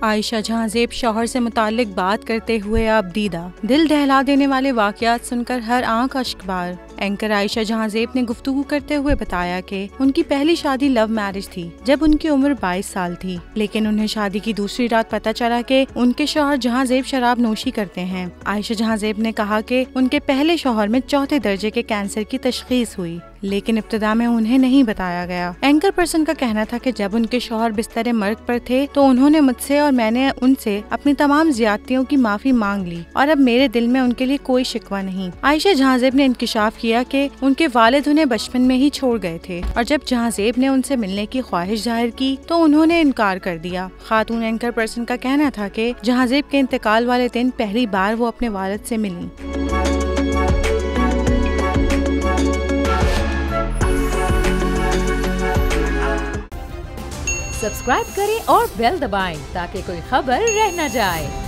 आयशा जहांज़ेब शौहर से मुताल्लिक बात करते हुए अब दीदा। दिल दहला देने वाले वाक़यात सुनकर हर आंख अश्कबार। एंकर आयशा जहांज़ेब ने गुफ्तगू करते हुए बताया कि उनकी पहली शादी लव मैरिज थी जब उनकी उम्र 22 साल थी, लेकिन उन्हें शादी की दूसरी रात पता चला कि उनके शौहर जहांज़ेब शराब नोशी करते हैं। आयशा जहांज़ेब ने कहा कि उनके पहले शौहर में चौथे दर्जे के कैंसर की तशख़ीस हुई, लेकिन इब्तिदा में उन्हें नहीं बताया गया। एंकर पर्सन का कहना था कि जब उनके शौहर बिस्तर मर्ग पर थे तो उन्होंने मुझसे और मैंने उनसे अपनी तमाम ज़ियादतियों की माफ़ी मांग ली और अब मेरे दिल में उनके लिए कोई शिकवा नहीं। आयशा जहांज़ेब ने इंकिशाफ किया कि उनके वालिद उन्हें बचपन में ही छोड़ गए थे और जब जहांज़ेब ने उनसे मिलने की ख्वाहिश जाहिर की तो उन्होंने इनकार कर दिया। खातून एंकर पर्सन का कहना था कि जहांज़ेब के इंतकाल वाले दिन पहली बार वो अपने वालिद से मिली। सब्सक्राइब करें और बेल दबाएं ताकि कोई खबर रह न जाए।